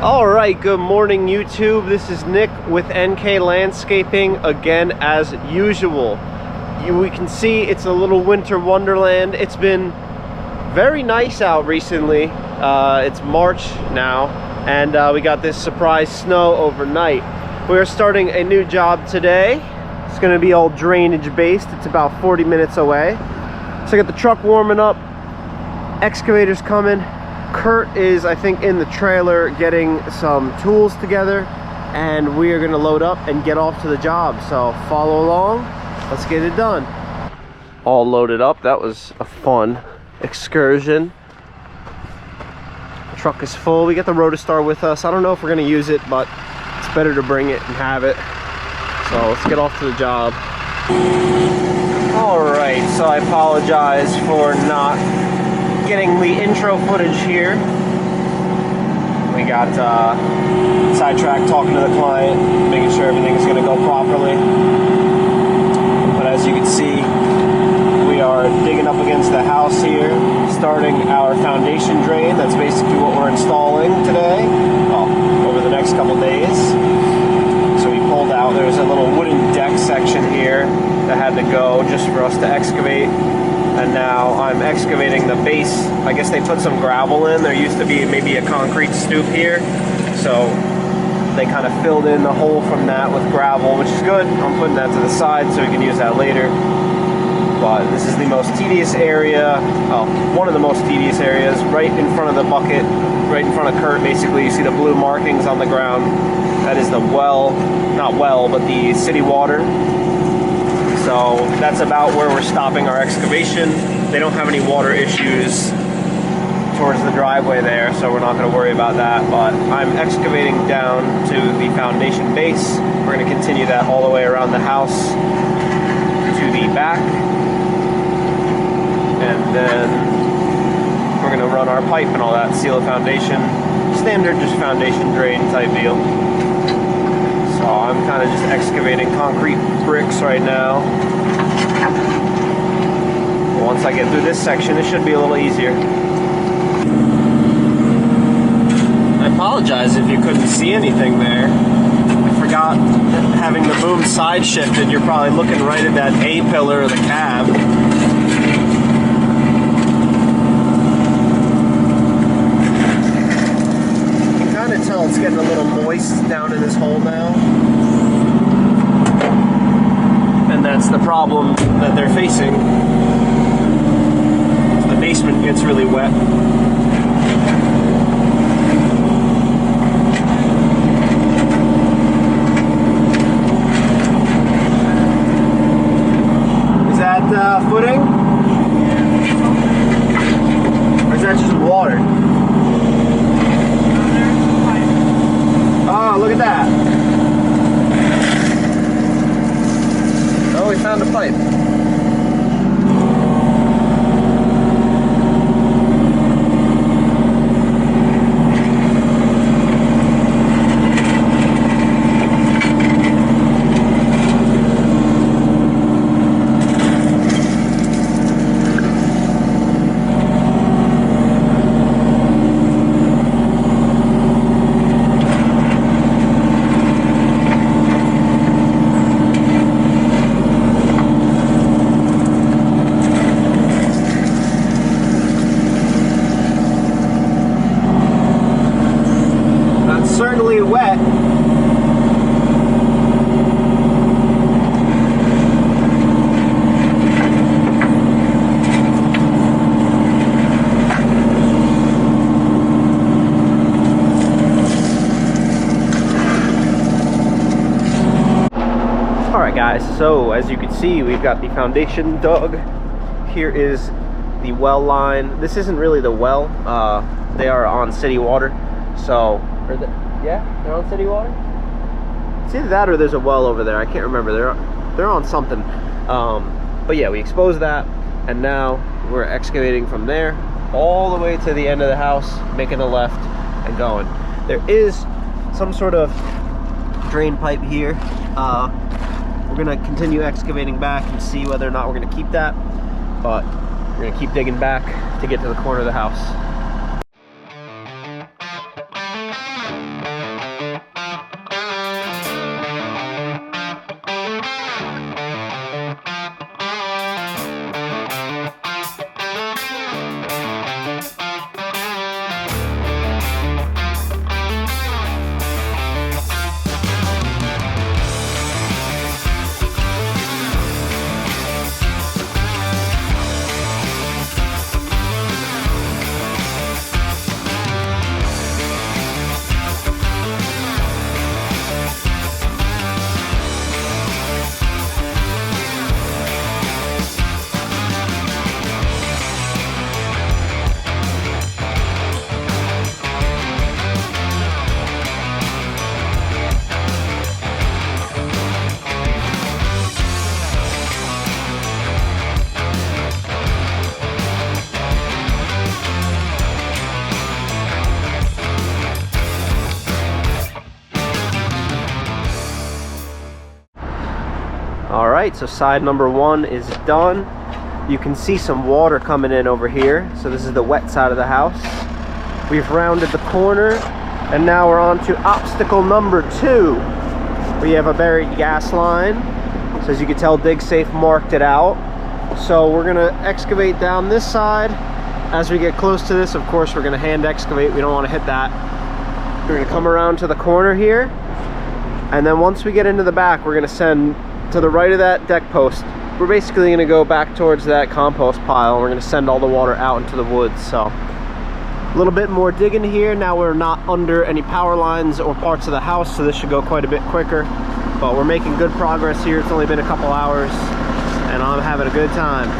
All right, good morning YouTube. This is Nick with NK Landscaping again as usual. We can see it's a little winter wonderland. It's been very nice out recently. It's March now, and we got this surprise snow overnight. We're starting a new job today. It's gonna be all drainage based. It's about 40 minutes away. So I got the truck warming up, excavators coming. Kurt is, I think, in the trailer getting some tools together, and we are gonna load up and get off to the job. So follow along, let's get it done. All loaded up. That was a fun excursion. The truck is full. We got the Rotostar with us. I don't know if we're gonna use it, but it's better to bring it and have it. So let's get off to the job. All right, so I apologize for not getting the intro footage here. We got sidetracked talking to the client, making sure everything's going to go properly. But as you can see, we are digging up against the house here, starting our foundation drain. That's basically what we're installing today, well, over the next couple days. So we pulled out, there's a little wooden deck section here that had to go just for us to excavate. And now I'm excavating the base. I guess they put some gravel in. There used to be maybe a concrete stoop here. So they kind of filled in the hole from that with gravel, which is good. I'm putting that to the side so we can use that later. But this is the most tedious area, well, one of the most tedious areas, right in front of the bucket, right in front of Kurt. Basically, you see the blue markings on the ground. That is the well, not well, but the city water. So that's about where we're stopping our excavation. They don't have any water issues towards the driveway there, so we're not going to worry about that. But I'm excavating down to the foundation base. We're going to continue that all the way around the house to the back. And then we're going to run our pipe and all that, seal the foundation. Standard just foundation drain type deal. So I'm kind of just excavating concrete bricks right now. Once I get through this section, it should be a little easier. I apologize if you couldn't see anything there. I forgot having the boom side shifted. You're probably looking right at that A pillar of the cab. You can kind of tell it's getting a little moist down in this hole now. And that's the problem that they're facing. The basement gets really wet. Is that footing? Or is that just water? Oh, look at that. Oh, we found a pipe. Certainly wet. Alright guys, so as you can see, we've got the foundation dug. Here is the well line. This isn't really the well. They are on city water. So, yeah, they're on city water? It's either that or there's a well over there. I can't remember. They're on something. But yeah, we exposed that, and now we're excavating from there all the way to the end of the house, making a left and going. There is some sort of drain pipe here. We're gonna continue excavating back and see whether or not we're gonna keep that, but we're gonna keep digging back to get to the corner of the house. right, so side number 1 is done. You can see some water coming in over here. So this is the wet side of the house. We've rounded the corner, and now we're on to obstacle number 2. We have a buried gas line. So as you can tell, DigSafe marked it out. So we're gonna excavate down this side. As we get close to this, of course, we're gonna hand excavate. We don't wanna hit that. We're gonna come around to the corner here. And then once we get into the back, we're gonna send to the right of that deck post. We're basically gonna go back towards that compost pile, and we're gonna send all the water out into the woods. So a little bit more digging here. Now we're not under any power lines or parts of the house, so this should go quite a bit quicker. But we're making good progress here. It's only been a couple hours, and I'm having a good time.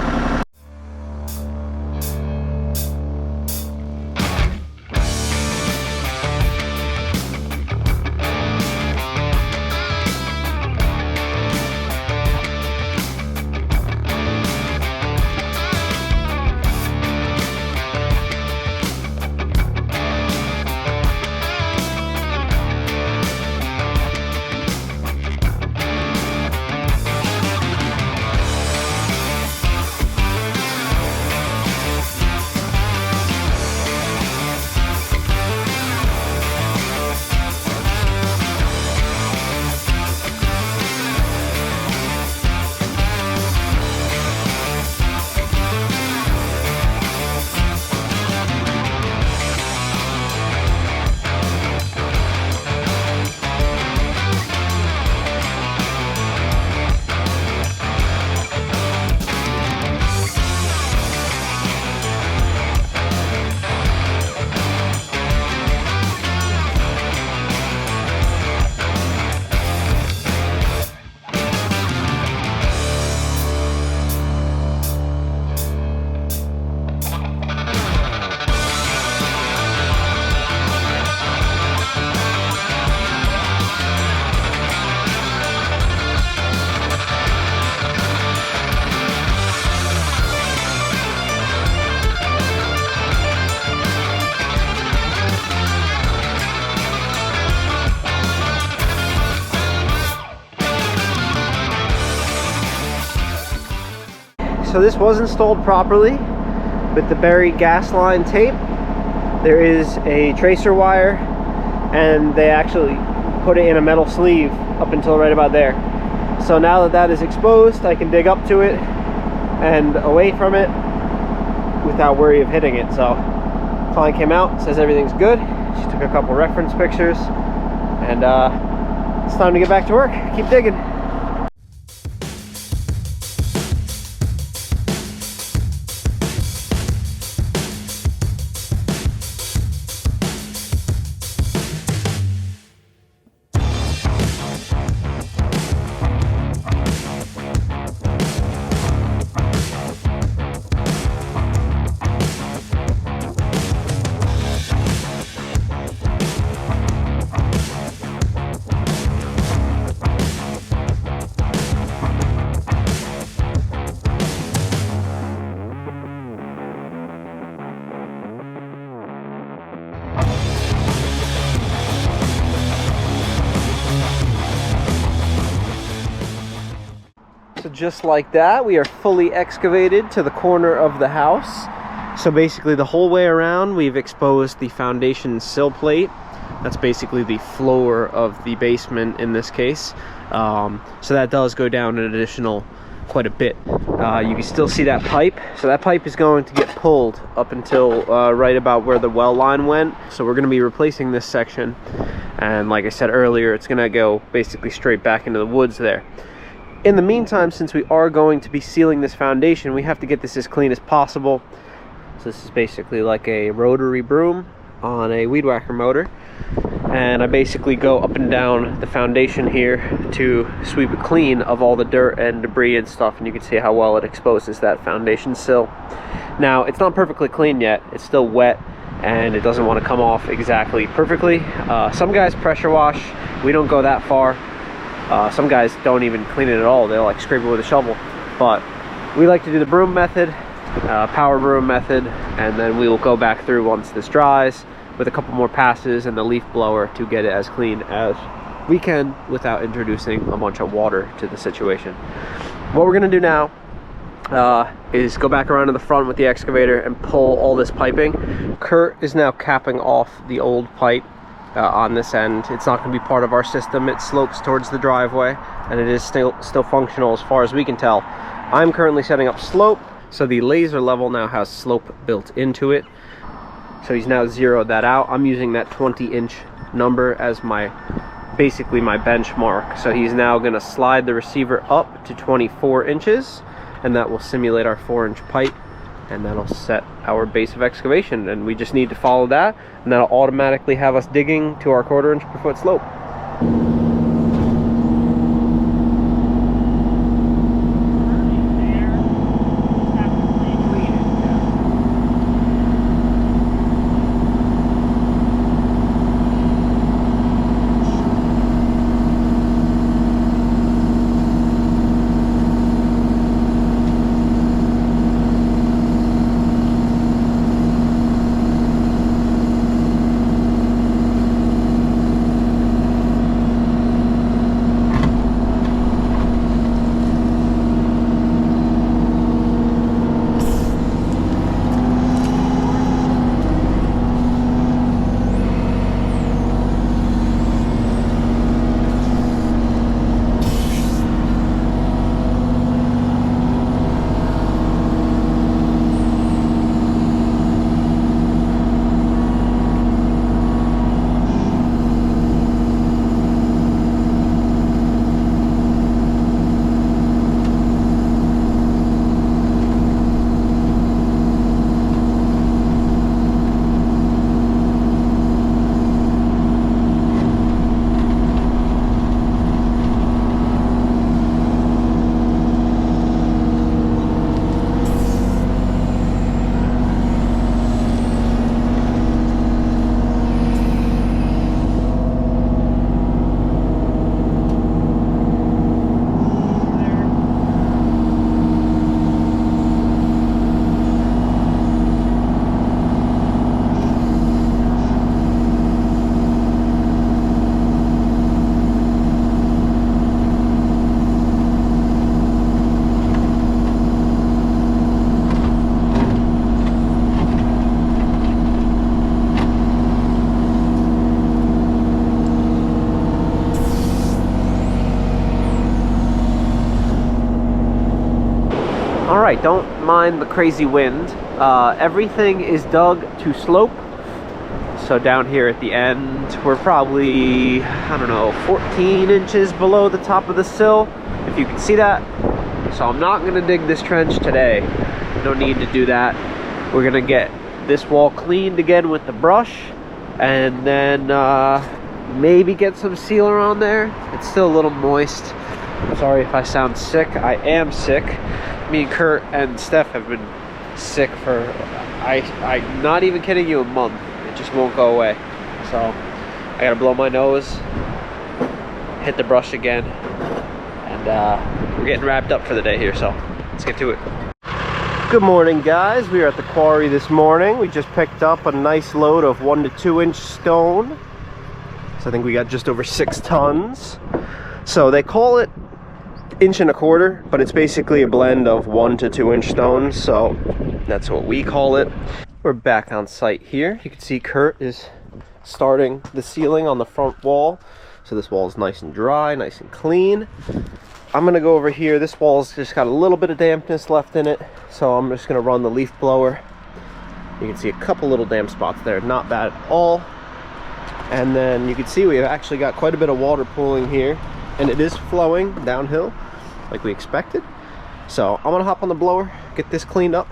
So this was installed properly with the buried gas line tape. There is a tracer wire, and they actually put it in a metal sleeve up until right about there. So now that that is exposed, I can dig up to it and away from it without worry of hitting it. So client came out, says everything's good. She took a couple reference pictures, and it's time to get back to work. Keep digging. So just like that, we are fully excavated to the corner of the house. So basically the whole way around, we've exposed the foundation sill plate. That's basically the floor of the basement in this case. So that does go down an additional quite a bit. You can still see that pipe. So that pipe is going to get pulled up until right about where the well line went. So we're going to be replacing this section. And like I said earlier, it's going to go basically straight back into the woods there. In the meantime, since we are going to be sealing this foundation, we have to get this as clean as possible. So this is basically like a rotary broom on a weed whacker motor. And I basically go up and down the foundation here to sweep it clean of all the dirt and debris and stuff. And you can see how well it exposes that foundation sill. Now, it's not perfectly clean yet. It's still wet, and it doesn't want to come off exactly perfectly. Some guys pressure wash. We don't go that far. Some guys don't even clean it at all. They'll like scrape it with a shovel. But we like to do the broom method, power broom method, and then we will go back through once this dries with a couple more passes and the leaf blower to get it as clean as we can without introducing a bunch of water to the situation. what we're gonna do now is go back around to the front with the excavator and pull all this piping. Kurt is now capping off the old pipe on this end. It's not going to be part of our system. It slopes towards the driveway, and it is still functional as far as we can tell. I'm currently setting up slope, so the laser level now has slope built into it. So he's now zeroed that out. I'm using that 20-inch number as basically my benchmark. So he's now going to slide the receiver up to 24 inches, and that will simulate our 4-inch pipe, and that'll set our base of excavation. And we just need to follow that, and that'll automatically have us digging to our 1/4 inch per foot slope. Alright, don't mind the crazy wind. Everything is dug to slope. So down here at the end, we're probably, I don't know, 14 inches below the top of the sill, if you can see that. So I'm not going to dig this trench today. No need to do that. We're going to get this wall cleaned again with the brush, and then maybe get some sealer on there. It's still a little moist. Sorry if I sound sick. I am sick. Me and Kurt and Steph have been sick for, I'm not even kidding you, a month. It just won't go away. So I gotta blow my nose, hit the brush again, and we're getting wrapped up for the day here, so let's get to it. Good morning, guys. We are at the quarry this morning. We just picked up a nice load of 1 to 2 inch stone. So I think we got just over 6 tons. So they call it 1.25 inch, but it's basically a blend of 1 to 2 inch stones, so that's what we call it. We're back on site here. You can see Kurt is starting the ceiling on the front wall. So this wall is nice and dry, nice and clean. I'm gonna go over here. This wall's just got a little bit of dampness left in it, so I'm just gonna run the leaf blower. You can see a couple little damp spots there, not bad at all. And then you can see we've actually got quite a bit of water pooling here, and it is flowing downhill like we expected. So I'm gonna hop on the blower, get this cleaned up.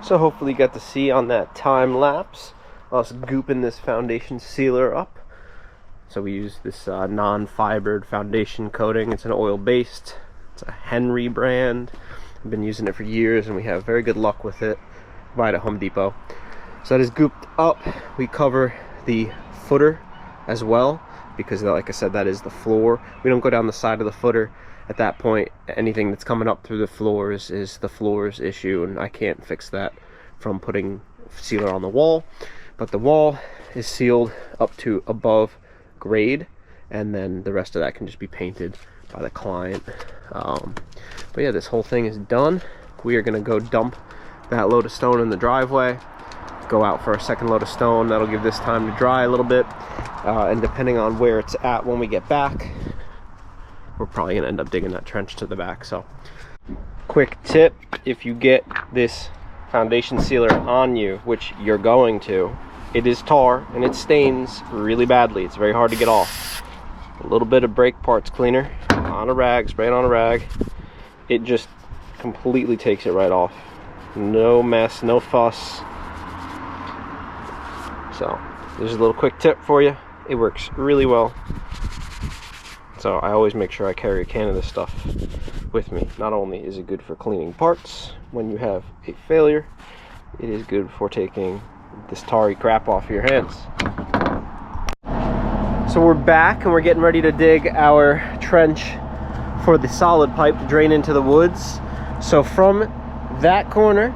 So hopefully you got to see on that time lapse us gooping this foundation sealer up. So we use this non-fibered foundation coating. It's an oil-based. It's a Henry brand. I've been using it for years and we have very good luck with it. Buy it at Home Depot. So that is gooped up. We cover the footer as well because, like I said, that is the floor. We don't go down the side of the footer. At that point, anything that's coming up through the floors is the floor's issue, and I can't fix that from putting sealer on the wall. But the wall is sealed up to above grade, and then the rest of that can just be painted by the client. But yeah, this whole thing is done. We are going to go dump that load of stone in the driveway, go out for a second load of stone. That'll give this time to dry a little bit, and depending on where it's at when we get back, we're probably going to end up digging that trench to the back. So quick tip, if you get this foundation sealer on you, which you're going to, it is tar and it stains really badly. It's very hard to get off. A little bit of brake parts cleaner on a rag, spray it on a rag, it just completely takes it right off. No mess, no fuss. So there's a little quick tip for you. It works really well. So I always make sure I carry a can of this stuff with me. Not only is it good for cleaning parts when you have a failure, it is good for taking this tarry crap off your hands. So we're back and we're getting ready to dig our trench for the solid pipe to drain into the woods. So from that corner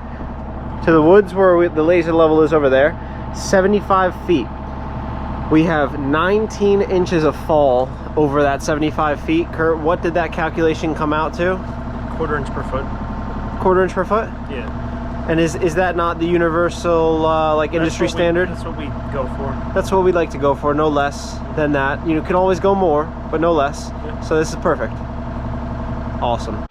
to the woods where the laser level is over there, 75 feet. We have 19 inches of fall over that 75 feet. Kurt, what did that calculation come out to? 1/4 inch per foot. 1/4 inch per foot? Yeah. And is that not the universal like industry standard? That's what we go for. That's what we'd like to go for, no less than that. You can always go more, but no less. Yeah. So this is perfect. Awesome.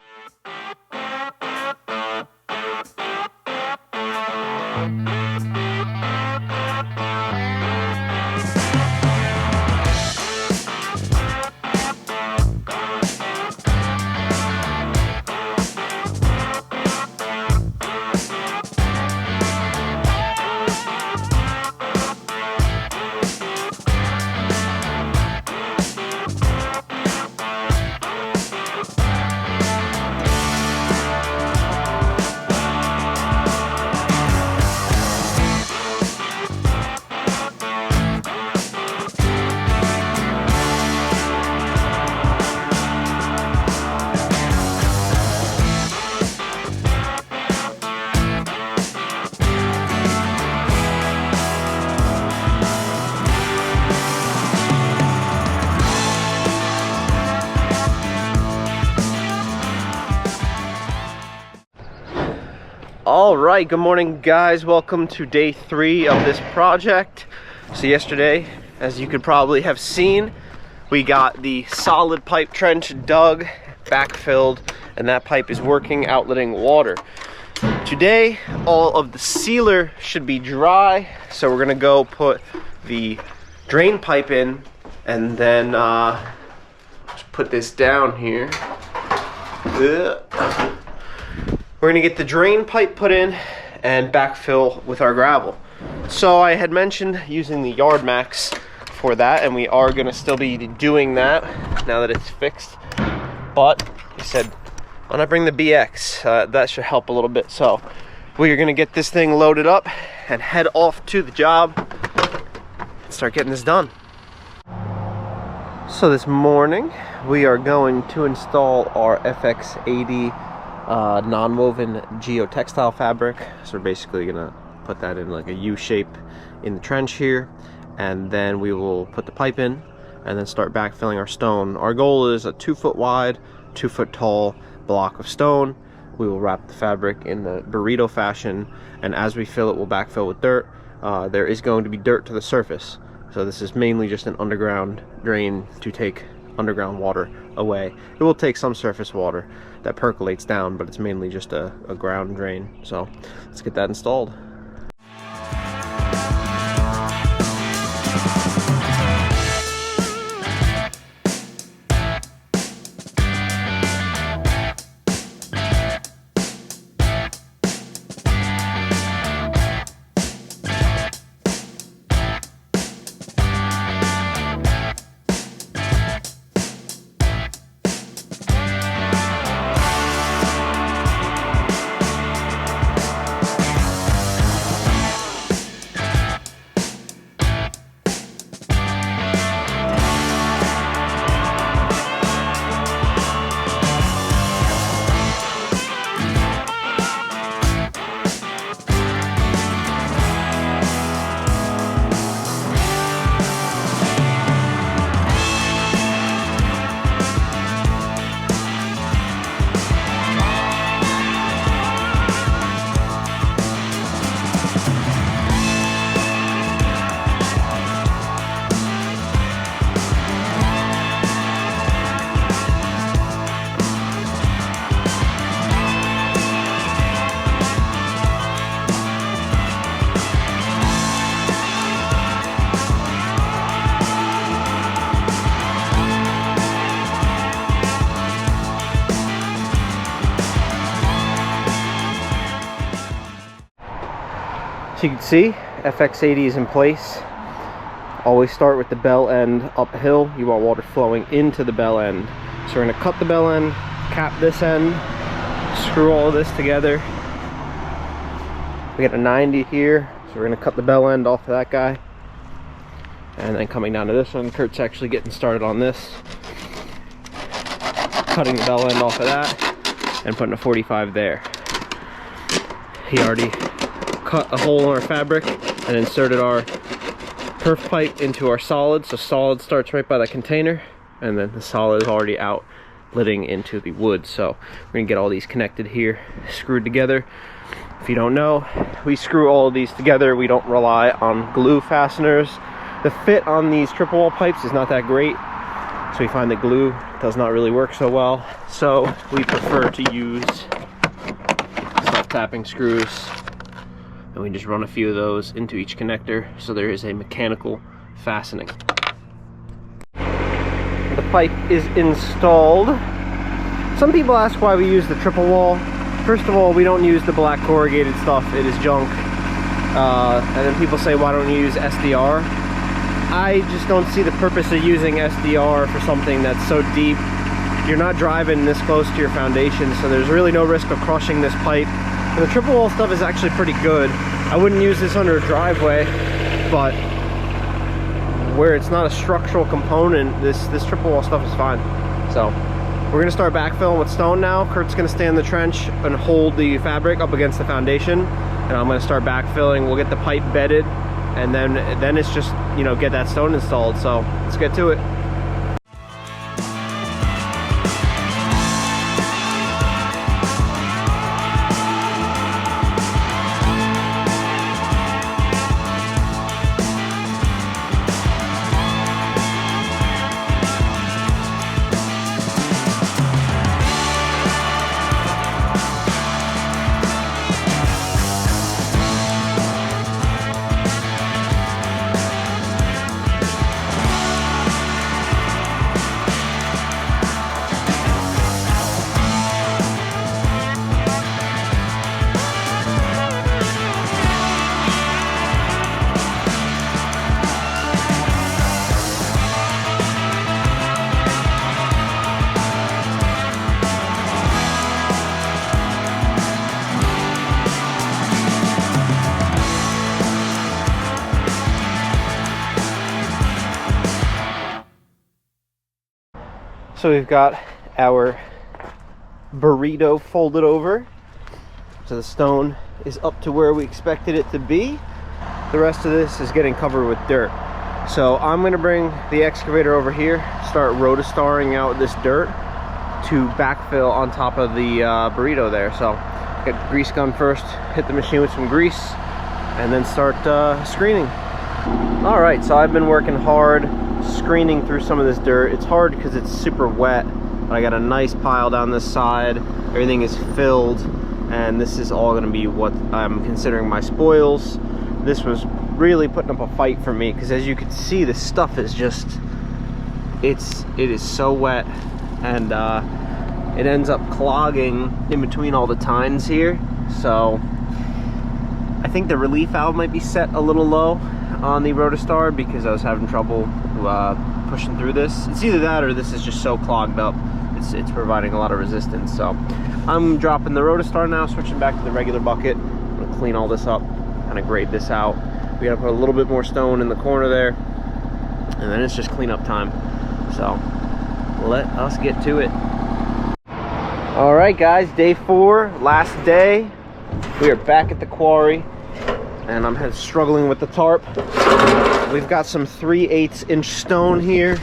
All right, good morning guys, welcome to day 3 of this project. So yesterday, as you could probably have seen, we got the solid pipe trench dug, backfilled, and that pipe is working, outletting water. Today, all of the sealer should be dry, so we're gonna go put the drain pipe in, and then just put this down here. We're gonna get the drain pipe put in and backfill with our gravel. So I had mentioned using the Yard Max for that, and we are gonna still be doing that now that it's fixed. But he said, why not bring the BX? That should help a little bit. So we are gonna get this thing loaded up and head off to the job and start getting this done. So this morning we are going to install our FX80 non-woven geotextile fabric. So we're basically gonna put that in like a U shape in the trench here, and then we will put the pipe in and then start backfilling our stone. Our goal is a 2 foot wide, 2 foot tall block of stone. We will wrap the fabric in the burrito fashion, and as we fill it, we'll backfill with dirt. There is going to be dirt to the surface, so this is mainly just an underground drain to take underground water away. It will take some surface water that percolates down, but it's mainly just a ground drain. So let's get that installed. you can see, FX80 is in place. Always start with the bell end uphill. You want water flowing into the bell end. So we're going to cut the bell end, cap this end, screw all of this together. We got a 90 here, so we're going to cut the bell end off of that guy. And then coming down to this one, Kurt's actually getting started on this. Cutting the bell end off of that and putting a 45 there. He already cut a hole in our fabric and inserted our perf pipe into our solid. So solid starts right by the container, and then the solid is already out letting into the wood. So we're gonna get all these connected here, screwed together. If you don't know, we screw all of these together. We don't rely on glue fasteners. The fit on these triple wall pipes is not that great, so we find that glue does not really work so well. So we prefer to use self-tapping screws, and we just run a few of those into each connector so there is a mechanical fastening. The pipe is installed. Some people ask why we use the triple wall. First of all, we don't use the black corrugated stuff, it is junk. And then people say, why don't you use SDR? I just don't see the purpose of using SDR for something that's so deep. You're not driving this close to your foundation, so there's really no risk of crushing this pipe. And the triple wall stuff is actually pretty good. I wouldn't use this under a driveway, but where it's not a structural component, this triple wall stuff is fine. So we're gonna start backfilling with stone now. Kurt's gonna stay in the trench and hold the fabric up against the foundation, and I'm gonna start backfilling. We'll get the pipe bedded, and then it's just, you know, get that stone installed. So let's get to it. So we've got our burrito folded over, so the stone is up to where we expected it to be. The rest of this is getting covered with dirt. So I'm going to bring the excavator over here, start rotostarring out this dirt to backfill on top of the burrito there. So get the grease gun first, hit the machine with some grease, and then start screening. All right, so I've been working hard screening through some of this dirt. It's hard because it's super wet, but I got a nice pile down this side. Everything is filled, and this is all going to be what I'm considering my spoils. This was really putting up a fight for me because, as you can see, this stuff is just, it is so wet, and it ends up clogging in between all the tines here. So I think the relief valve might be set a little low on the Rotostar because I was having trouble pushing through this. It's either that or this is just so clogged up. It's providing a lot of resistance. So I'm dropping the Rotostar now, switching back to the regular bucket. I'm gonna clean all this up, kind of grade this out. We gotta put a little bit more stone in the corner there, and then it's just cleanup time. So let us get to it. All right, guys, day 4, last day. We are back at the quarry, and I'm struggling with the tarp. We've got some 3/8 inch stone here.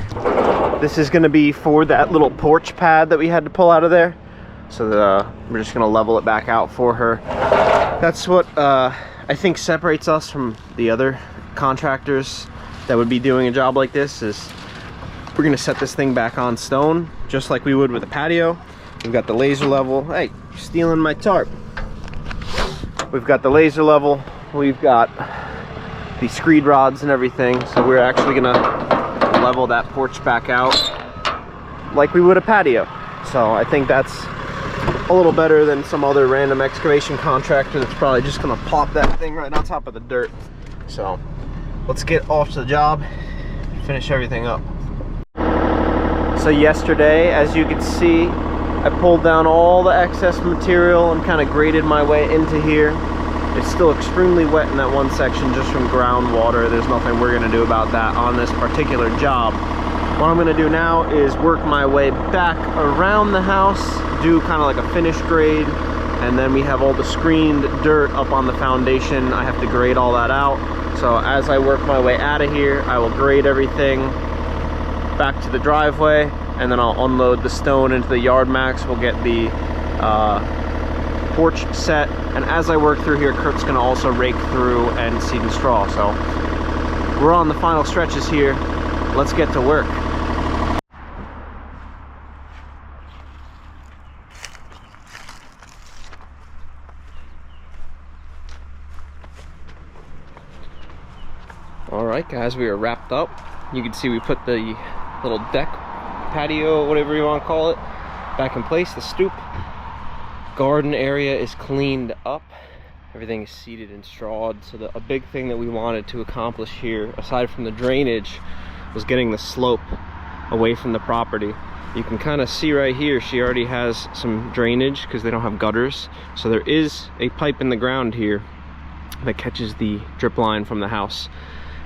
This is gonna be for that little porch pad that we had to pull out of there. So we're just gonna level it back out for her. That's what I think separates us from the other contractors that would be doing a job like this, is we're gonna set this thing back on stone, just like we would with a patio. We've got the laser level. Hey, you're stealing my tarp. We've got the laser level. We've got the screed rods and everything. So we're actually gonna level that porch back out like we would a patio. So I think that's a little better than some other random excavation contractor that's probably just gonna plop that thing right on top of the dirt. So let's get off to the job, finish everything up. So yesterday, as you can see, I pulled down all the excess material and kind of graded my way into here. It's still extremely wet in that one section just from groundwater. There's nothing we're gonna do about that on this particular job. What I'm gonna do now is work my way back around the house, do kind of like a finish grade, and then we have all the screened dirt up on the foundation. I have to grade all that out. So as I work my way out of here, I will grade everything back to the driveway, and then I'll unload the stone into the yard max. We'll get the porch set, and as I work through here, Kurt's gonna also rake through and seed and straw. So we're on the final stretches here. Let's get to work. All right, guys, we are wrapped up. You can see we put the little deck, patio, whatever you want to call it, back in place, the stoop. Garden area is cleaned up. Everything is seeded and strawed. So a big thing that we wanted to accomplish here, aside from the drainage, was getting the slope away from the property. You can kind of see right here, she already has some drainage because they don't have gutters. So there is a pipe in the ground here that catches the drip line from the house.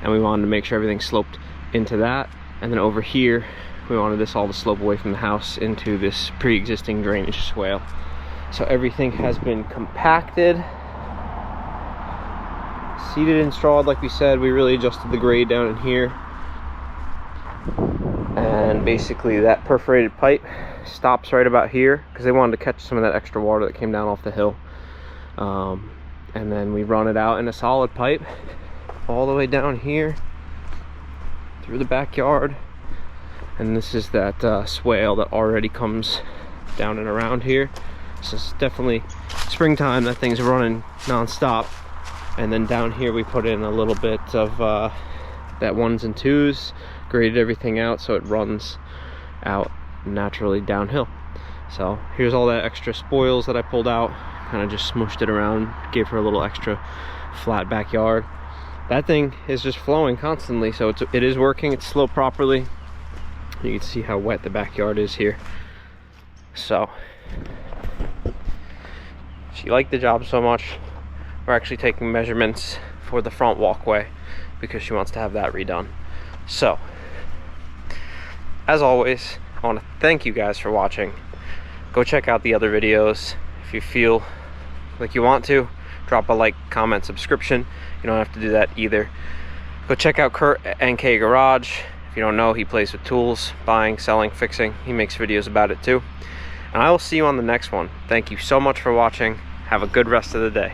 And we wanted to make sure everything sloped into that. And then over here, we wanted this all to slope away from the house into this pre-existing drainage swale. So everything has been compacted, seeded and strawed like we said. We really adjusted the grade down in here. And basically that perforated pipe stops right about here because they wanted to catch some of that extra water that came down off the hill. And then we run it out in a solid pipe all the way down here through the backyard. And this is that swale that already comes down and around here. So it's definitely springtime, that thing's running non-stop. And then down here we put in a little bit of that 1s and 2s, graded everything out so it runs out naturally downhill. So here's all that extra spoils that I pulled out, kind of just smushed it around, gave her a little extra flat backyard. That thing is just flowing constantly, so it is working, it's sloped properly. You can see how wet the backyard is here. So she liked the job so much, we're actually taking measurements for the front walkway because she wants to have that redone. So as always, I want to thank you guys for watching. Go check out the other videos. If you feel like you want to, drop a like, comment, subscription. You don't have to do that either. Go check out Kurt at NK Garage. If you don't know, he plays with tools, buying, selling, fixing. He makes videos about it too. And I will see you on the next one. Thank you so much for watching. Have a good rest of the day.